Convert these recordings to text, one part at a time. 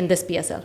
in this PSL.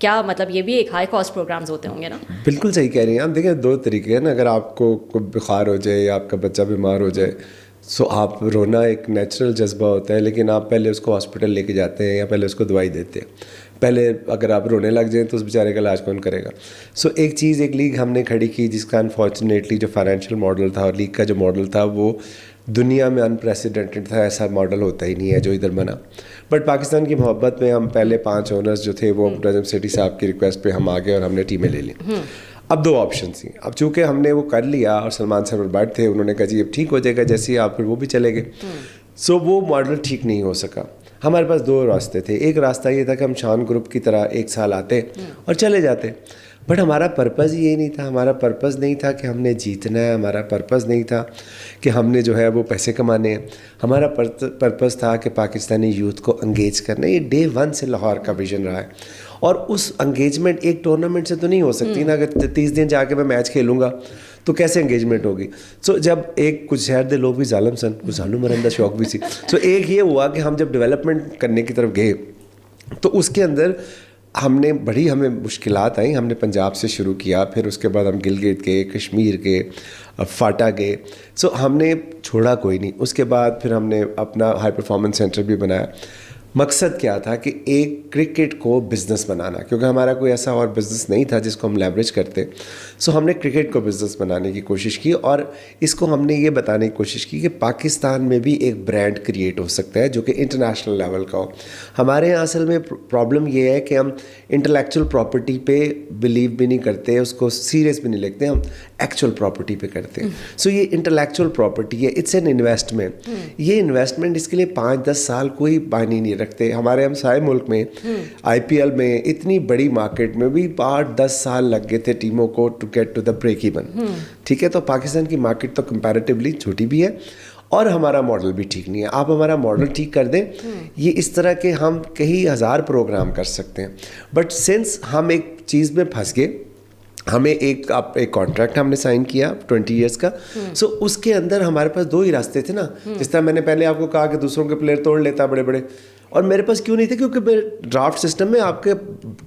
کیا مطلب یہ بھی ایک ہائی کاسٹ پروگرامز ہوتے ہوں گے نا؟ بالکل صحیح کہہ رہی ہیں آپ. دیکھیں 2 طریقے ہیں نا, اگر آپ کو کوئی بخار ہو جائے یا آپ کا بچہ بیمار ہو جائے سو آپ رونا ایک نیچرل جذبہ ہوتا ہے, لیکن آپ پہلے اس کو ہاسپٹل لے کے جاتے ہیں یا پہلے اس کو دوائی دیتے ہیں. پہلے اگر آپ رونے لگ جائیں تو اس بیچارے کا علاج کون کرے گا؟ سو ایک لیگ ہم نے کھڑی کی جس کا انفارچونیٹلی جو فائنینشیل ماڈل تھا اور لیگ کا جو ماڈل تھا وہ دنیا میں انپریسیڈنٹڈ تھا. ایسا ماڈل ہوتا ہی نہیں ہے جو ادھر بنا. بٹ پاکستان کی محبت میں ہم پہلے 5 اونرز جو تھے وہ نجم سیٹھی صاحب کی ریکویسٹ پہ ہم آ گئے اور ہم نے ٹیمیں لے لیں. اب 2 آپشن تھیں. اب چونکہ ہم نے وہ کر لیا اور سلمان سرور بٹ تھے, انہوں نے کہا جی اب ٹھیک ہو جائے گا جیسے ہی آپ, پھر وہ بھی چلے گئے. سو وہ ماڈل ٹھیک نہیں ہو سکا. ہمارے پاس 2 راستے تھے. ایک راستہ یہ تھا کہ ہم شان گروپ کی طرح 1 سال آتے اور چلے جاتے, بٹ ہمارا پرپز یہ نہیں تھا. ہمارا پرپز نہیں تھا کہ ہم نے جیتنا ہے, ہمارا پرپز نہیں تھا کہ ہم نے جو ہے وہ پیسے کمانے ہیں. ہمارا پرپز تھا کہ پاکستانی یوتھ کو انگیج کرنا. یہ ڈے 1 سے لاہور کا ویژن رہا ہے, اور اس انگیجمنٹ ایک ٹورنامنٹ سے تو نہیں ہو سکتی نا. اگر 30 دن جا کے میں میچ کھیلوں گا تو کیسے انگیجمنٹ ہوگی؟ سو جب ایک کچھ شہر دے لوگ بھی ظالم سن, کچھ ظالم مرندہ شوق بھی سی. سو ایک یہ ہوا کہ ہم جب ڈیولپمنٹ کرنے کی طرف گئے تو اس کے اندر ہمیں مشکلات آئیں. ہم نے پنجاب سے شروع کیا, پھر اس کے بعد ہم گلگت گئے, کشمیر گئے, فاٹا گئے. سو ہم نے چھوڑا کوئی نہیں. اس کے بعد پھر ہم نے اپنا ہائی پرفارمنس سینٹر بھی بنایا. مقصد کیا تھا کہ ایک کرکٹ کو بزنس بنانا, کیونکہ ہمارا کوئی ایسا اور بزنس نہیں تھا جس کو ہم لیوریج کرتے. سو ہم نے کرکٹ کو بزنس بنانے کی کوشش کی, اور اس کو ہم نے یہ بتانے کی کوشش کی کہ پاکستان میں بھی ایک برانڈ کریٹ ہو سکتا ہے جو کہ انٹرنیشنل لیول کا ہو. ہمارے یہاں اصل میں پرابلم یہ ہے کہ ہم انٹلیکچوئل پراپرٹی پہ بلیو بھی نہیں کرتے, اس کو سیریس بھی نہیں لیتے, ہم ایکچوئل پراپرٹی پہ کرتے ہیں. سو یہ انٹلیکچوئل پراپرٹی ہے, اٹس این انویسٹمنٹ. یہ انویسٹمنٹ اس کے لیے 5-10 سال کوئی معنی نہیں رکھتے. ہمارے ہم سارے ملک میں IPL میں اتنی بڑی مارکیٹ میں بھی 8-10 سال لگ گئے تھے ٹیموں کو to get to the break even. ٹھیک ہے, تو پاکستان کی مارکیٹ تو کمپیریٹیولی چھوٹی بھی ہے اور ہمارا ماڈل بھی ٹھیک نہیں ہے. آپ ہمارا ماڈل ٹھیک کر دیں, یہ اس طرح کے ہم کئی ہزار پروگرام کر سکتے ہیں. بٹ سنس ہم ایک چیز میں پھنس گئے, ہمیں ایک کانٹریکٹ ہم نے سائن کیا 20 ایئرس کا. سو اس کے اندر ہمارے پاس 2 ہی راستے تھے نا. جس طرح میں نے پہلے آپ کو کہا کہ دوسروں کے پلیئر توڑ لیتا بڑے بڑے, اور میرے پاس کیوں نہیں تھے؟ کیونکہ میرے ڈرافٹ سسٹم میں آپ کے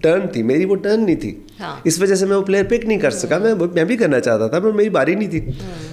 ٹرن تھی, میری وہ ٹرن نہیں تھی. اس وجہ سے میں وہ پلیئر پک نہیں کر سکا. میں بھی کرنا چاہتا تھا پر میری باری نہیں تھی.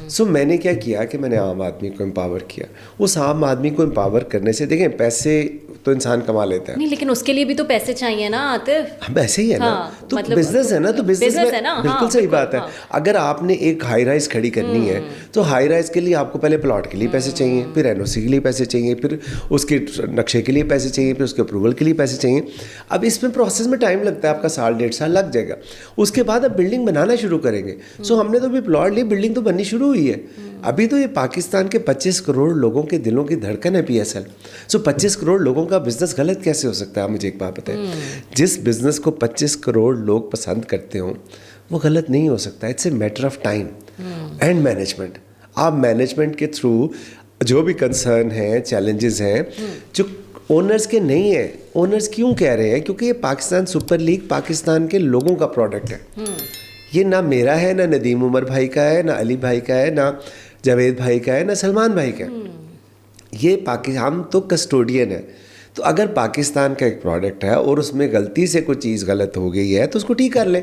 سو میں نے کیا کیا کہ میں نے عام آدمی کو امپاور کیا. اس عام آدمی کو امپاور کرنے سے, دیکھیں پیسے تو انسان کما لیتا ہے, نہیں لیکن اس کے لیے بھی تو پیسے چاہیے نا عاطف. ویسے ہی ہے نا, تو بزنس ہے نا, تو بزنس ہے نا. بالکل صحیح بات ہے. اگر آپ نے ایک ہائی رائز کھڑی کرنی ہے تو ہائی رائز کے لیے آپ کو پہلے پلاٹ کے لیے پیسے چاہیے, پھر NOC کے لیے پیسے چاہیے, پھر اس کے نقشے کے لیے پیسے چاہیے, پھر اس کے اپروول کے لیے پیسے چاہیے. اب اس میں پروسیس میں ٹائم لگتا ہے, آپ کا 1.5 سال لگ جائے گا. اس کے بعد اب بلڈنگ بنانا شروع کریں گے. سو ہم نے تو ابھی پلاٹ لی, بلڈنگ تو بننی شروع ہوئی ہے. ابھی تو یہ پاکستان کے 25 کروڑ لوگوں کے دلوں کی دھڑکن ہے PSL. سو 25 کروڑ لوگوں کا بزنس غلط کیسے ہو سکتا ہے؟ آپ مجھے ایک بات بتائیں, جس بزنس کو 25 کروڑ لوگ پسند کرتے ہوں وہ غلط نہیں ہو سکتا. It's a matter of time and management. آپ مینجمنٹ کے تھرو جو بھی کنسرن ہیں, چیلنجز ہیں جو اونرز کے نہیں ہیں. اونرز کیوں کہہ رہے ہیں؟ کیونکہ یہ پاکستان سپر لیگ پاکستان کے لوگوں کا پروڈکٹ ہے. یہ نہ میرا ہے, نہ ندیم عمر بھائی کا ہے, نہ علی بھائی کا ہے, نہ جاوید بھائی کا ہے, نہ سلمان بھائی کا ہے. یہ ہم تو کسٹوڈین ہیں. تو اگر پاکستان کا ایک پروڈکٹ ہے اور اس میں غلطی سے کوئی چیز غلط ہو گئی ہے تو اس کو ٹھیک کر لیں.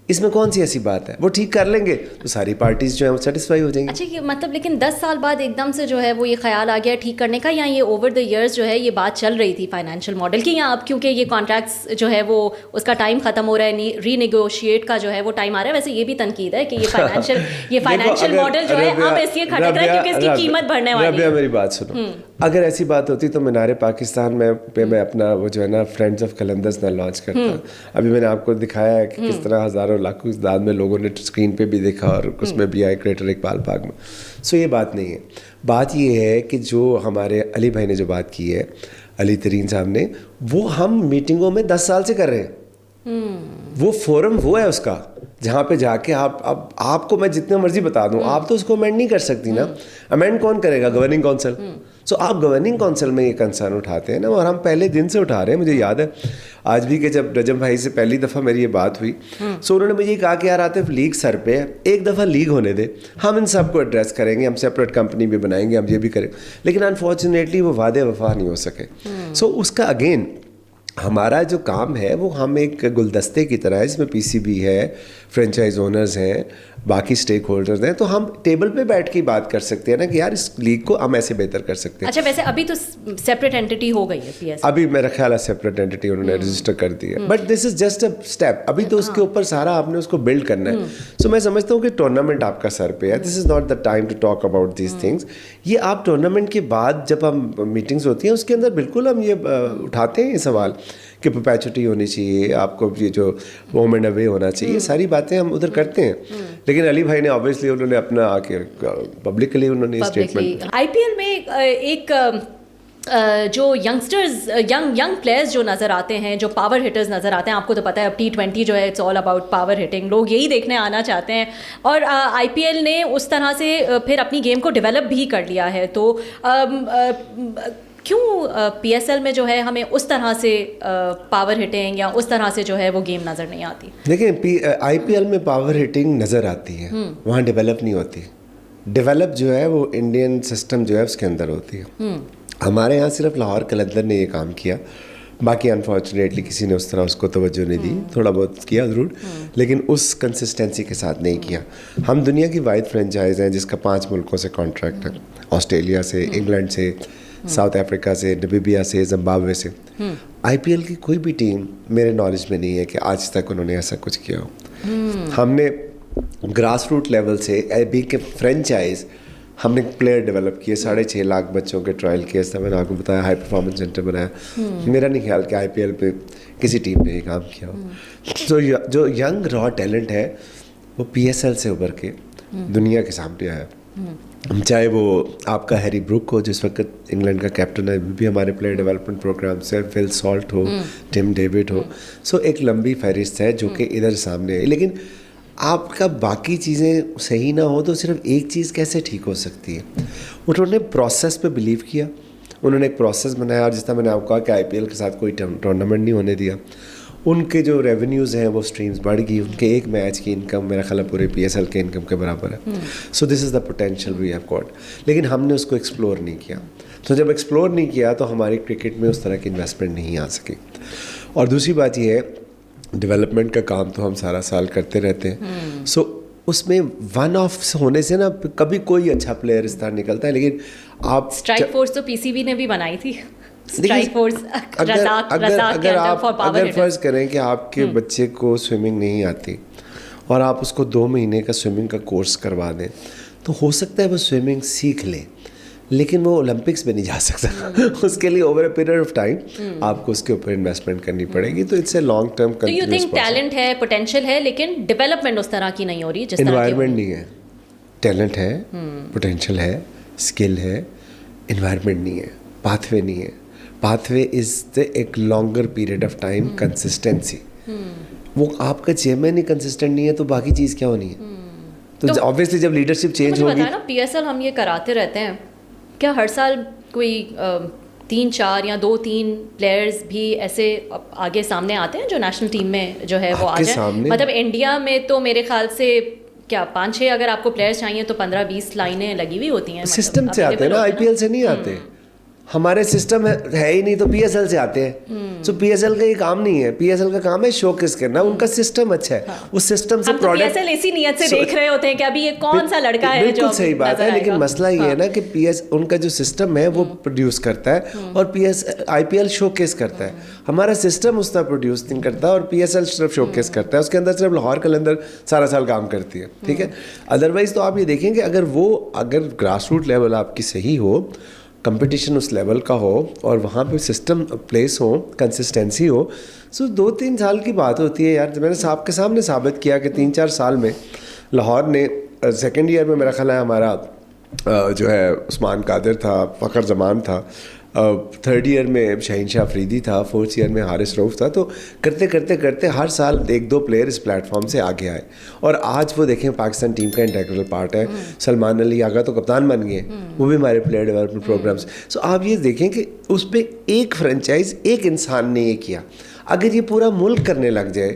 اس میں کون سی ایسی بات ہے؟ وہ ٹھیک کر لیں گے تو ساری پارٹیز جو ہیں وہ سیٹسفائی ہو جائیں گی. اچھا, مطلب لیکن 10 سال بعد ایک دم سے جو ہے وہ یہ خیال آ گیا ٹھیک کرنے کا, یا یہ اوور دا ایئرز جو ہے یہ بات چل رہی تھی فائنینشیل ماڈل کی, یا اب کیونکہ یہ کانٹریکٹس جو ہے وہ اس کا ٹائم ختم ہو رہا ہے, ری نیگوشیٹ کا جو ہے وہ ٹائم آ رہا ہے؟ ویسے یہ بھی تنقید ہے کہ یہ فائنینشیل ماڈل جو ہے اب اس لیے کھٹک رہا ہے کیونکہ اس کی قیمت بڑھنے والی ہے. میری بات سنو, اگر ایسی بات ہوتی تو مینار پاکستان میں اپنا وہ جو ہے نا فرینڈز آف قلندرز نہ لانچ کرتا. ابھی میں نے آپ کو دکھایا ہے کہ کس طرح ہزاروں لاکھوں تعداد میں لوگوں نے اسکرین پہ بھی دیکھا اور اس میں بھی آئے کریٹر اقبال پاک میں. سو یہ بات نہیں ہے. بات یہ ہے کہ جو ہمارے علی بھائی نے جو بات کی ہے, علی ترین صاحب نے, وہ ہم میٹنگوں میں 10 سال سے کر رہے ہیں. وہ فورم وہ ہے اس کا جہاں پہ جا کے آپ کو میں جتنا مرضی بتا دوں, آپ تو اس کو امینڈ نہیں کر سکتی نا. امینڈ کون کرے گا؟ Governing council. سو آپ گورننگ کونسل میں یہ کنسرن اٹھاتے ہیں نا, اور ہم پہلے دن سے اٹھا رہے ہیں. مجھے یاد ہے آج بھی کہ جب رجب بھائی سے پہلی دفعہ میری یہ بات ہوئی, سو انہوں نے مجھے یہ کہا کہ یار عاطف لیگ سر پہ ہے, ایک دفعہ لیگ ہونے دے, ہم ان سب کو ایڈریس کریں گے, ہم سیپریٹ کمپنی بھی بنائیں گے, ہم یہ بھی کریں. لیکن انفارچونیٹلی وہ وعدے وفا نہیں ہو سکے. سو اس کا اگین ہمارا جو کام ہے وہ ہم ایک گلدستے کی طرح ہے جس میں پی سی بی ہے, فرینچائز اونرز ہیں, باقی اسٹیک ہولڈرز ہیں, تو ہم ٹیبل پہ بیٹھ کے بات کر سکتے ہیں نا کہ یار اس لیگ کو ہم ایسے بہتر کر سکتے ہیں. اچھا ویسے ابھی تو سیپریٹ اینٹی ہو گئی ہے پی ایس, ابھی میرا خیال ہے سیپریٹ اینٹی انہوں نے رجسٹر کر دی ہے, but this is just a step. ابھی تو اس کے اوپر سارا آپ نے اس کو بلڈ کرنا ہے. سو میں سمجھتا ہوں کہ ٹورنامنٹ آپ کا سر پہ ہے. This is not the time to talk about these things. یہ آپ ٹورنامنٹ کے بعد جب ہم میٹنگس ہوتی ہیں اس کے اندر بالکل ہم یہ اٹھاتے ہیں یہ سوال کہ پرپیچوٹی ہونی چاہیے, آپ کو یہ جو ہوم اینڈ اوے ہونا چاہیے, یہ ساری باتیں ہم ادھر کرتے ہیں. لیکن علی بھائی نے آبویسلی انہوں نے اپنا آ کے پبلکلی انہوں نے اسٹیٹمنٹ. آئی پی ایل میں ایک جو ینگسٹرز ینگ پلیئرز جو نظر آتے ہیں, جو پاور ہٹرز نظر آتے ہیں, آپ کو تو پتہ ہے اب T20 جو ہے it's all about power hitting, لوگ یہی دیکھنے آنا چاہتے ہیں. اور آئی پی ایل نے اس طرح سے پھر اپنی گیم کو ڈیولپ بھی کر لیا ہے. تو کیوں پی ایس ایل میں جو ہے ہمیں اس طرح سے پاور ہٹنگ یا اس طرح سے جو ہے وہ گیم نظر نہیں آتی؟ دیکھیں آئی پی ایل میں پاور ہٹنگ نظر آتی ہے, وہاں ڈیولپ نہیں ہوتی. ڈیولپ جو ہے وہ انڈین سسٹم جو ہے اس کے اندر ہوتی ہے. ہمارے یہاں صرف لاہور قلندر نے یہ کام کیا, باقی انفارچونیٹلی کسی نے اس طرح اس کو توجہ نہیں دی. تھوڑا بہت کیا ضرور, لیکن اس کنسسٹنسی کے ساتھ نہیں کیا. ہم دنیا کی واحد فرینچائز ہیں جس کا 5 ملکوں سے کانٹریکٹ ہے, آسٹریلیا سے, انگلینڈ سے, ساؤتھ افریقہ سے, نمیبیا سے, زمبابوے سے. آئی پی ایل کی کوئی بھی ٹیم میرے نالج میں نہیں ہے کہ آج تک انہوں نے ایسا کچھ کیا ہو. ہم نے گراس روٹ لیول سے بی کے فرینچائز ہم نے پلیئر ڈیولپ کیے, 6.5 لاکھ بچوں کے ٹرائل کیے, اس طرح میں نے آپ کو بتایا, ہائی پرفارمنس سینٹر بنایا. میرا نہیں خیال کہ آئی پی ایل پہ کسی ٹیم نے یہ کام کیا ہو. تو جو ینگ را ٹیلنٹ ہے وہ پی ایس ایل سے ابھر کے دنیا کے سامنے آیا. چاہے وہ آپ کا ہیری بروک ہو جس وقت انگلینڈ کا کیپٹن ہے, بھی ہمارے پلیئر ڈیولپمنٹ پروگرام سے, فل سالٹ ہو, ٹم ڈیوڈ ہو. سو ایک لمبی فہرست ہے جو کہ ادھر سامنے ہے. لیکن آپ کا باقی چیزیں صحیح نہ ہو تو صرف ایک چیز کیسے ٹھیک ہو سکتی ہے؟ انہوں نے پروسیس پہ بلیو کیا, انہوں نے ایک پروسیس بنایا, اور جس طرح میں نے آپ کو کہا کہ آئی پی ایل کے ساتھ کوئی ٹورنامنٹ نہیں ہونے دیا. ان کے جو ریونیوز ہیں وہ اسٹریمز بڑھ گئی, ان کے ایک میچ کی انکم میرا خیال ہے پورے پی ایس ایل کے انکم کے برابر ہے. So this is the potential we have got. لیکن ہم نے اس کو ایکسپلور نہیں کیا. تو جب ایکسپلور نہیں کیا تو ہماری کرکٹ میں اس طرح کی انویسٹمنٹ نہیں آ سکی. اور دوسری بات یہ ہے ڈیولپمنٹ کا کام تو ہم سارا سال کرتے رہتے ہیں. سو اس میں ون آف ہونے سے نا کبھی کوئی اچھا پلیئر اس طرح نکلتا ہے. لیکن آپ اسٹرائک فورس تو پی سی بی نے بھی بنائی تھی. اگر فرض کریں کہ آپ کے بچے کو سوئمنگ نہیں آتی اور آپ اس کو 2 مہینے کا سوئمنگ کا کورس کروا دیں تو ہو سکتا ہے وہ سوئمنگ سیکھ لے, لیکن وہ اولمپکس میں نہیں جا سکتا. اس کے لیے over a period of time آپ کو اس کے اوپر انویسٹمنٹ کرنی پڑے گی. تو اٹس اے لانگ ٹرم. تو یو تھنک ٹیلنٹ ہے, پوٹینشیل ہے, لیکن ڈیولپمنٹ اس طرح کی نہیں ہو رہی جس طرح کی انوائرمنٹ نہیں ہے. ٹیلنٹ ہے, پوٹینشیل ہے, اسکل ہے, انوائرمنٹ نہیں ہے, پاتھ وے نہیں ہے. پاتھ وے از دا ایک longer period of time consistency. وہ آپ کا چیئرمین ہی کنسسٹنٹ نہیں ہے تو باقی چیز کیا ہونی ہے؟ تو آبویسلی جب لیڈرشپ چینج ہوگی. نا پی ایس ایل ہم یہ کراتے رہتے ہیں, کیا ہر سال کوئی 3-4 یا 2-3 پلیئرز بھی ایسے آگے سامنے آتے ہیں جو نیشنل ٹیم میں جو ہے وہ آ جائیں؟ مطلب انڈیا میں تو میرے خیال سے کیا 5-6 اگر آپ کو پلیئرز چاہیے تو 15-20 لائنیں لگی ہوئی ہوتی ہیں. سسٹم سے آتے ہیں نا, آئی پی ایل سے نہیں آتے. ہمارے سسٹم ہے ہی نہیں تو پی ایس ایل سے آتے ہیں. سو پی ایس ایل کا یہ کام نہیں ہے. پی ایس ایل کا کام ہے شو کیس کرنا. ان کا سسٹم اچھا ہے, اس سسٹم سے پروڈکٹ. پی ایس ایل اسی نیت سے دیکھ رہے ہوتے ہیں کہ ابھی یہ کون سا لڑکا ہے جو. بالکل صحیح بات ہے, لیکن مسئلہ یہ ہے نا کہ پی ایس ان کا جو سسٹم ہے وہ پروڈیوس کرتا ہے اور آئی پی ایل شو کیس کرتا ہے. ہمارا سسٹم اس طرح پروڈیوس نہیں کرتا اور پی ایس ایل صرف شو کیس کرتا ہے. اس کے اندر صرف لاہور قلندر سارا سال کام کرتی ہے, ٹھیک ہے. ادروائز تو آپ یہ دیکھیں کہ اگر گراس روٹ لیول آپ کی صحیح ہو, کمپٹیشن اس لیول کا ہو اور وہاں پہ سسٹم پلیس ہو, کنسسٹنسی ہو, سو 2-3 سال کی بات ہوتی ہے یار. میں نے صاحب کے سامنے ثابت کیا کہ 3-4 سال میں لاہور نے سیکنڈ ایئر میں میرا خیال ہے ہمارا جو ہے عثمان قادر تھا, فخر زمان تھا, 3rd ایئر میں شہین شاہ فریدی تھا, 4th ایئر میں حارث رؤف تھا. تو کرتے کرتے کرتے ہر سال 1-2 پلیئر اس پلیٹ فارم سے آگے آئے اور آج وہ دیکھیں پاکستان ٹیم کا انٹیگرل پارٹ ہے. سلمان علی آغا تو کپتان بن گئے, وہ بھی ہمارے پلیئر ڈیولپمنٹ پروگرامس. سو آپ یہ دیکھیں کہ اس پہ ایک فرینچائز, ایک انسان نے یہ کیا. اگر یہ پورا ملک کرنے لگ جائے